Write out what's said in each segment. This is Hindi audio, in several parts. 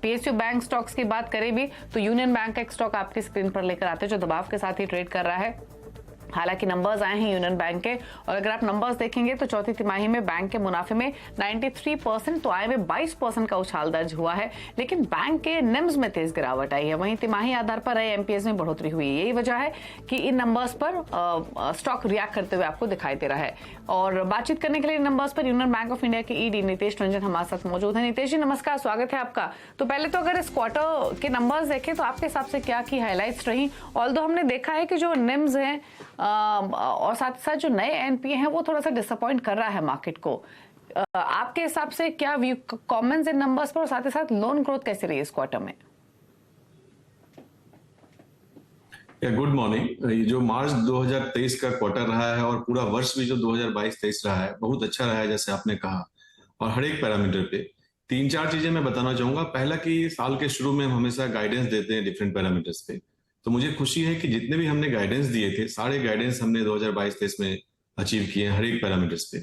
पीएसयू बैंक स्टॉक्स की बात करें भी तो यूनियन बैंक का एक स्टॉक आपकी स्क्रीन पर लेकर आते हैं जो दबाव के साथ ही ट्रेड कर रहा है। हालांकि नंबर्स आए हैं यूनियन बैंक के, और अगर आप नंबर्स देखेंगे तो चौथी तिमाही में बैंक के मुनाफे में 93% तो आए में 22% का उछाल दर्ज हुआ है, लेकिन बैंक के निम्स में तेज गिरावट आई है। वहीं तिमाही आधार पर एमपीएस में बढ़ोतरी हुई है। यही वजह है कि इन नंबर्स पर स्टॉक रिएक्ट करते हुए आपको दिखाई दे रहा है। और बातचीत करने के लिए नंबर्स पर यूनियन बैंक ऑफ इंडिया के ईडी नितेश रंजन हमारे साथ मौजूद है। नितेश जी नमस्कार, स्वागत है आपका। तो पहले तो अगर इस क्वार्टर के नंबर्स देखें तो आपके हिसाब से क्या की हाईलाइट्स रही? ऑल्दो हमने देखा है कि जो निम्स हैं और साथ साथ जो नए एनपीए हैं वो थोड़ा सा डिसअपॉइंट कर रहा है मार्केट को। आपके हिसाब से क्या व्यू कमेंट्स इन नंबर्स पर, और साथ ही साथ लोन ग्रोथ कैसे रही इस क्वार्टर में? Good morning. ये जो मार्च 2023 का क्वार्टर रहा है और पूरा वर्ष भी जो 2022-23 रहा है बहुत अच्छा रहा है जैसे आपने कहा, और हर एक पैरामीटर पे 3-4 चीजें मैं बताना चाहूंगा। पहला कि साल के शुरू में हम हमेशा गाइडेंस देते हैं डिफरेंट पैरामीटर्स पे, तो मुझे खुशी है कि जितने भी हमने गाइडेंस दिए थे सारे गाइडेंस हमने 2022-23 में अचीव किए हैं हर एक पैरामीटर्स पे।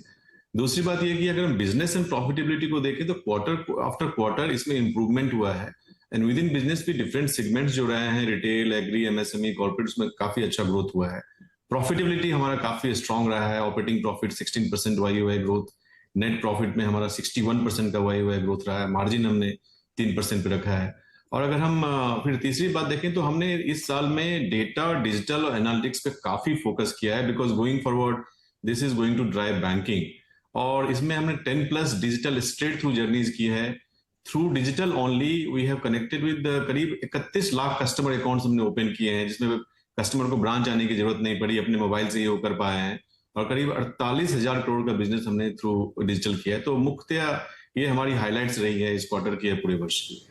दूसरी बात यह कि अगर हम बिजनेस एंड प्रॉफिटेबिलिटी को देखें तो क्वार्टर आफ्टर क्वार्टर इसमें इंप्रूवमेंट हुआ है। एंड विद इन बिजनेस भी डिफरेंट सेगमेंट्स जो रहे हैं, रिटेल, एग्री, एमएसएमई, कॉर्पोरेट्स में काफी अच्छा ग्रोथ हुआ है। प्रॉफिटेबिलिटी हमारा काफी स्ट्रांग रहा है। Operating profit 16% y growth, net profit में हमारा 61% का वाई ग्रोथ रहा है। मार्जिन हमने 3% पे रखा है। और अगर हम फिर तीसरी बात देखें तो हमने इस साल में डेटा, डिजिटल और एनालिटिक्स पे काफी फोकस किया है, because going forward this is going to drive banking. और इसमें हमने 10+ डिजिटल स्ट्रेट थ्रू जर्नीज की है। Through digital only we have connected with करीब 31 लाख कस्टमर अकाउंट्स हमने ओपन किए हैं, जिसमें कस्टमर को ब्रांच आने की जरूरत नहीं पड़ी, अपने मोबाइल से ही वो कर पाए हैं। और करीब 48,000 करोड़ का बिजनेस हमने थ्रू डिजिटल किया है। तो मुख्यतः ये हमारी हाईलाइट्स रही है इस क्वार्टर की, पूरे वर्ष की।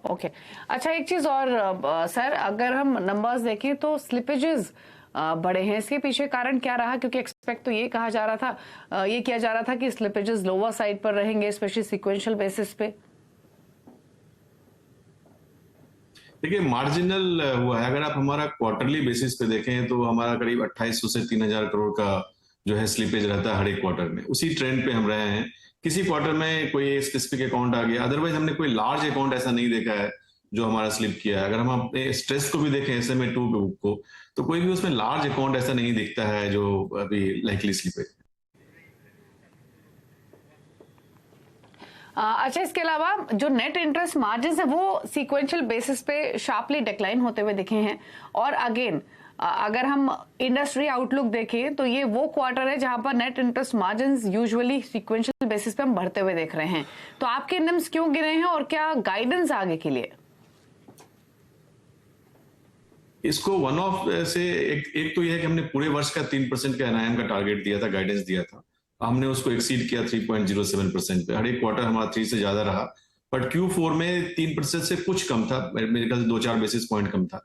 ओके अच्छा, एक चीज और सर, अगर हम नंबर्स देखें तो स्लिपेजेस बड़े हैं, इसके पीछे कारण क्या रहा? क्योंकि एक्सपेक्ट तो ये कहा जा रहा था, ये किया जा रहा था कि स्लिपेजेस लोअर साइड पर रहेंगे, स्पेशली सीक्वेंशियल बेसिस पे। देखिए मार्जिनल हुआ है। अगर आप हमारा क्वार्टरली बेसिस पे देखें तो हमारा करीब 2800 से 3000 करोड़ का जो है स्लिपेज रहता है हर एक क्वार्टर में। उसी ट्रेंड पे हम रहे हैं। किसी क्वार्टर में कोई स्पेसिफिक अकाउंट आ गया, अदरवाइज हमने कोई लार्ज अकाउंट ऐसा नहीं देखा है जो हमारा स्लिप किया है। अगर हम अपने स्ट्रेस को भी देखें SMA-2 बुक को, तो कोई भी उसमें लार्ज अकाउंट ऐसा नहीं दिखता है जो अभी लाइकली स्लिपेज। अच्छा, इसके अलावा जो नेट इंटरेस्ट मार्जिन है वो सीक्वेंशियल बेसिस पे शार्पली डिक्लाइन होते हुए दिखे हैं। और अगेन अगर हम इंडस्ट्री आउटलुक देखें तो ये वो क्वार्टर है जहां पर net interest margin usually sequential basis पे हम बढ़ते हुए देख रहे हैं। तो आपके निम्स क्यों गिरे हैं और क्या गाइडेंस आगे के लिए? इसको वन ऑफ से एक तो यह है कि हमने पूरे वर्ष का 3% का एनआईएम का टारगेट दिया था, गाइडेंस दिया था। हमने उसको एक्सीड किया 3.07% पे। हर एक क्वार्टर हमारा 3 से ज्यादा रहा, बट Q4 में 3% से कुछ कम था, मेरे ख्याल से 2-4 बेसिस पॉइंट कम था।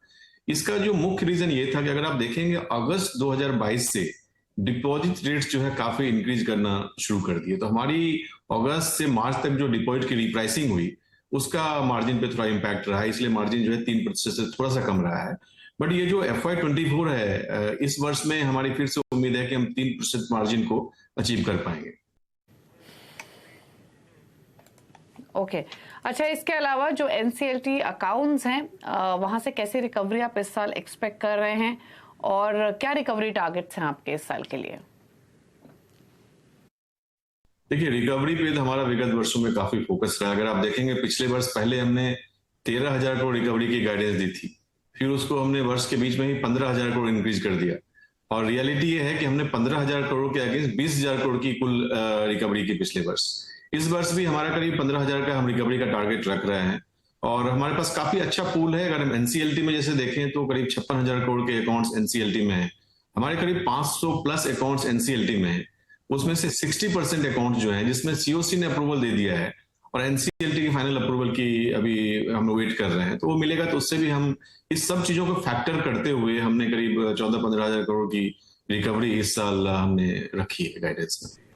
इसका जो मुख्य रीजन ये था कि अगर आप देखेंगे अगस्त 2022 से डिपॉजिट रेट्स जो है काफी इंक्रीज करना शुरू कर दिए। तो हमारी अगस्त से मार्च तक जो डिपॉजिट की रिप्राइसिंग हुई उसका मार्जिन पे थोड़ा इम्पैक्ट रहा है, इसलिए मार्जिन जो है 3% से थोड़ा सा कम रहा है। बट ये जो FY24 है, इस वर्ष में हमारी फिर से उम्मीद है कि हम 3% मार्जिन को अचीव कर पाएंगे। ओके अच्छा, इसके अलावा जो NCLT अकाउंट्स हैं वहां से कैसी रिकवरी आप इस साल एक्सपेक्ट कर रहे हैं, और क्या रिकवरी टारगेट्स हैं आपके इस साल के लिए? देखिए रिकवरी पे तो हमारा विगत वर्षों में काफी फोकस रहा है। अगर आप देखेंगे पिछले वर्ष पहले हमने 13,000 करोड़ रिकवरी की गाइडेंस दी थी, फिर उसको हमने वर्ष के बीच में ही 15,000 करोड़ इंक्रीज कर दिया। और रियलिटी ये है कि हमने 15,000 करोड़ के अगेंस्ट 20,000 करोड़ की कुल रिकवरी की पिछले वर्ष। इस वर्ष भी हमारा करीब 15,000 का हम रिकवरी का टारगेट रख रहे हैं। और हमारे पास काफी अच्छा पूल है। अगर हम NCLT में जैसे देखें तो करीब 56,000 करोड़ के अकाउंट्स NCLT में है। हमारे करीब 500+ अकाउंट्स NCLT में है। उसमें से 60% अकाउंट जो है जिसमें COC ने अप्रूवल दे दिया है, और NCLT की फाइनल अप्रूवल की अभी हम वेट कर रहे हैं, तो वो मिलेगा। तो उससे भी हम इस सब चीजों को फैक्टर करते हुए हमने करीब 14-15,000 करोड़ की रिकवरी इस साल हमने रखी है गाइडेंस में।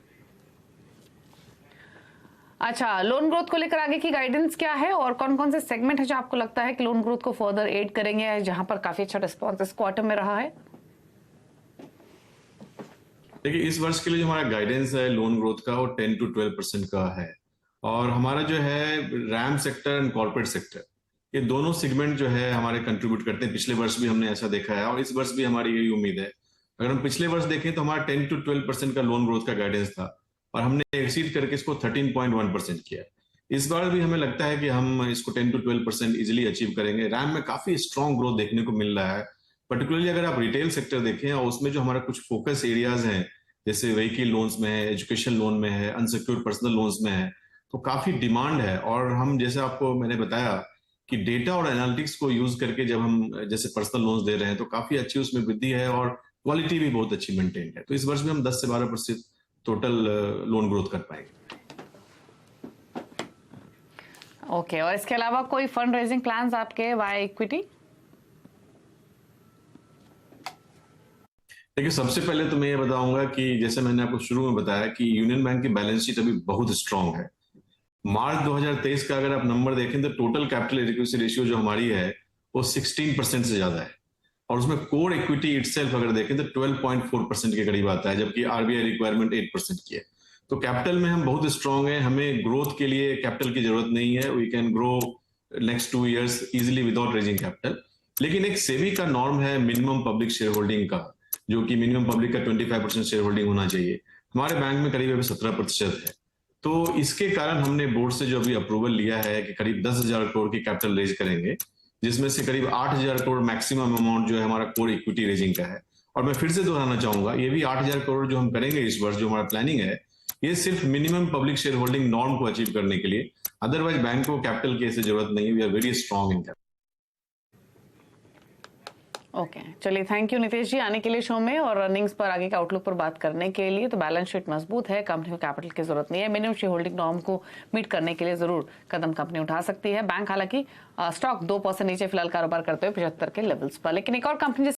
अच्छा, लोन ग्रोथ को लेकर आगे की गाइडेंस क्या है, और कौन कौन से सेगमेंट है जो आपको लगता है कि लोन ग्रोथ को फर्दर एड करेंगे, जहां पर काफी अच्छा रिस्पॉन्स इस क्वार्टर में रहा है? देखिए इस वर्ष के लिए जो हमारा गाइडेंस है लोन ग्रोथ का वो 10 to 12% का है। और हमारा जो है RAM sector and corporate sector, ये दोनों सेगमेंट जो है हमारे कंट्रीब्यूट करते हैं। पिछले वर्ष भी हमने ऐसा देखा है और इस वर्ष भी हमारी यही उम्मीद है। अगर हम पिछले वर्ष देखें तो हमारा 10 to 12% का लोन ग्रोथ का गाइडेंस था और हमने एक्सीड करके इसको 13.1% किया। इस बार भी हमें लगता है कि हम इसको 10 to 12% इजिली अचीव करेंगे। रैम में काफी स्ट्रॉन्ग ग्रोथ देखने को मिल रहा है, पर्टिकुलरली अगर आप रिटेल सेक्टर देखें और उसमें जो हमारा कुछ फोकस एरियाज हैं, जैसे व्हीकल लोन्स में है, एजुकेशन लोन में है, अनसिक्योर्ड पर्सनल लोन्स में है, तो काफी डिमांड है। और हम जैसे आपको मैंने बताया कि डेटा और एनालिटिक्स को यूज करके जब हम जैसे पर्सनल लोन्स दे रहे हैं तो काफी अच्छी उसमें वृद्धि है और क्वालिटी भी बहुत अच्छी मेंटेन है। तो इस वर्ष भी हम 10 से 12% टोटल लोन ग्रोथ कर पाएंगे। ओके, और इसके अलावा कोई फंड रेजिंग प्लान्स आपके वाई इक्विटी? देखिए, सबसे पहले तो मैं ये बताऊंगा कि जैसे मैंने आपको शुरू में बताया कि यूनियन बैंक की बैलेंस शीट अभी बहुत स्ट्रांग है। मार्च 2023 का अगर आप नंबर देखें तो टोटल कैपिटल एडिक्वेसी रेशियो जो हमारी है वो 16% से ज्यादा है और उसमें कोर इक्विटी इटसेल्फ अगर देखें तो 12.4% के करीब आता है, जबकि आरबीआई रिक्वायरमेंट 8% की है। तो कैपिटल में हम बहुत स्ट्रांग है, हमें ग्रोथ के लिए कैपिटल की जरूरत नहीं है। We can grow next 2 years easily without raising capital. लेकिन एक सेबी का नॉर्म है मिनिमम पब्लिक शेयर होल्डिंग का, जो कि मिनिमम पब्लिक का 25% शेयर होल्डिंग होना चाहिए। हमारे बैंक में करीब अभी 17% है। तो इसके कारण हमने बोर्ड से जो अभी अप्रूवल लिया है कि करीब 10,000 करोड़ की कैपिटल रेज करेंगे, जिसमें से करीब 8,000 करोड़ मैक्सिमम अमाउंट जो है हमारा कोर इक्विटी रेजिंग का है। और मैं फिर से दोहराना चाहूंगा, ये भी 8,000 करोड़ जो हम करेंगे इस वर्ष, जो हमारा प्लानिंग है, ये सिर्फ minimum public share holding norm को अचीव करने के लिए। अदरवाइज बैंक को कैपिटल की ऐसी जरूरत नहीं है। We are very strong in capital. Okay, चलिए, थैंक यू नितेश जी आने के लिए शो में और अर्निंग्स पर आगे के आउटलुक पर बात करने के लिए। तो बैलेंस शीट मजबूत है, कंपनी को कैपिटल की जरूरत नहीं है, मिनिमम शेयर होल्डिंग नॉर्म को मीट करने के लिए जरूर कदम कंपनी उठा सकती है। बैंक हालांकि स्टॉक 2% नीचे फिलहाल कारोबार करते हुए 75 के लेवल्स पर। लेकिन एक और कंपनी